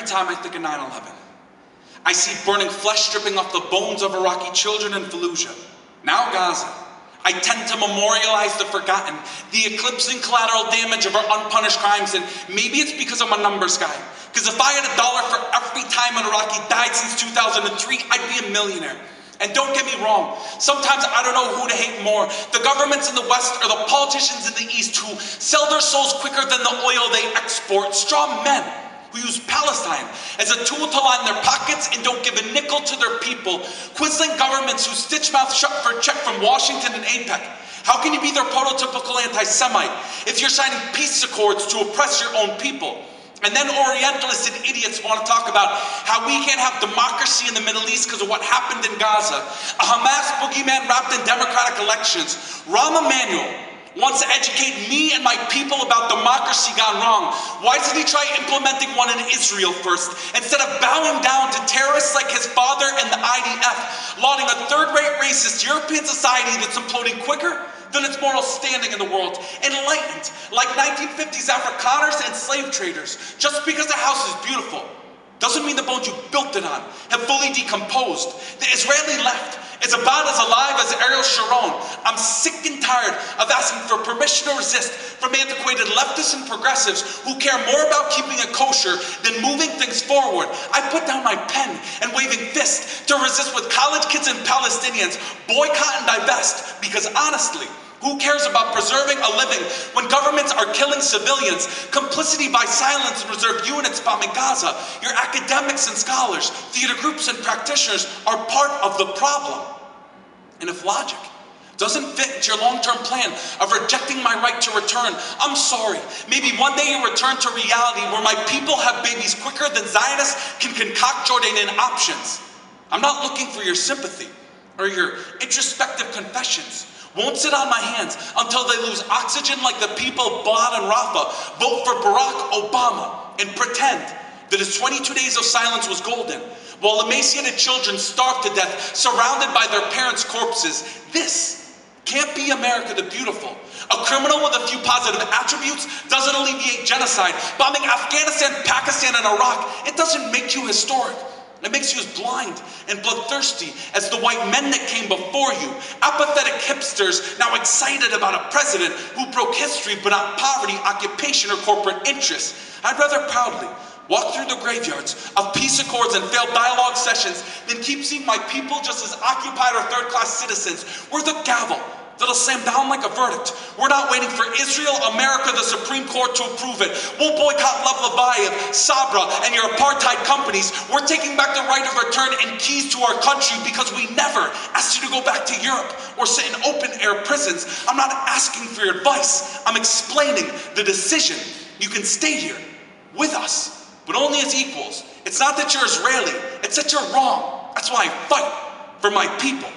time I think of 9/11. I see burning flesh dripping off the bones of Iraqi children in Fallujah. Now Gaza. I tend to memorialize the forgotten, the eclipsing collateral damage of our unpunished crimes, and maybe it's because I'm a numbers guy. Because if I had $1 for every time an Iraqi died since 2003, I'd be a millionaire. And don't get me wrong, sometimes I don't know who to hate more, the governments in the West or the politicians in the East who sell their souls quicker than the oil they export, strong men who use Palestine as a tool to line their pockets and don't give a nickel to their people, Quisling governments who stitch mouth shut for a check from Washington and APEC. How can you be their prototypical anti-Semite if you're signing peace accords to oppress your own people? And then Orientalists and idiots want to talk about how we can't have democracy in the Middle East because of what happened in Gaza. A Hamas boogeyman wrapped in democratic elections. Rahm Emanuel wants to educate me and my people about democracy gone wrong. Why doesn't he try implementing one in Israel first, instead of bowing down to terrorists like his father and the IDF, lauding a third-rate racist European society that's imploding quicker than its moral standing in the world, enlightened like 1950s Afrikaners and slave traders. Just because a house is beautiful doesn't mean the bones you built it on have fully decomposed. The Israeli left is about as alive as Ariel Sharon. I'm sick and tired of asking for permission to resist from antiquated leftists and progressives who care more about keeping it kosher than moving things forward. I put down my pen and waving fists to resist with college kids and Palestinians, boycott and divest, because honestly, who cares about preserving a living when governments are killing civilians? Complicity by silence and reserve units bombing Gaza. Your academics and scholars, theater groups and practitioners are part of the problem. And if logic doesn't fit into your long-term plan of rejecting my right to return, I'm sorry. Maybe one day you'll return to reality where my people have babies quicker than Zionists can concoct Jordanian options. I'm not looking for your sympathy or your introspective confessions. Won't sit on my hands until they lose oxygen like the people of Balad and Rafah, vote for Barack Obama, and pretend that his 22 days of silence was golden, while emaciated children starve to death, surrounded by their parents' corpses. This can't be America the Beautiful. A criminal with a few positive attributes doesn't alleviate genocide. Bombing Afghanistan, Pakistan, and Iraq, it doesn't make you historic. It makes you as blind and bloodthirsty as the white men that came before you. Apathetic hipsters now excited about a president who broke history but not poverty, occupation, or corporate interests. I'd rather proudly walk through the graveyards of peace accords and failed dialogue sessions than keep seeing my people just as occupied or third-class citizens. We're the gavel that'll slam down like a verdict. We're not waiting for Israel, America, the Supreme Court to approve it. We'll boycott Lev Leviyev, Sabra, and your apartheid companies. We're taking back the right of return and keys to our country because we never asked you to go back to Europe or sit in open-air prisons. I'm not asking for your advice. I'm explaining the decision. You can stay here with us, but only as equals. It's not that you're Israeli. It's that you're wrong. That's why I fight for my people.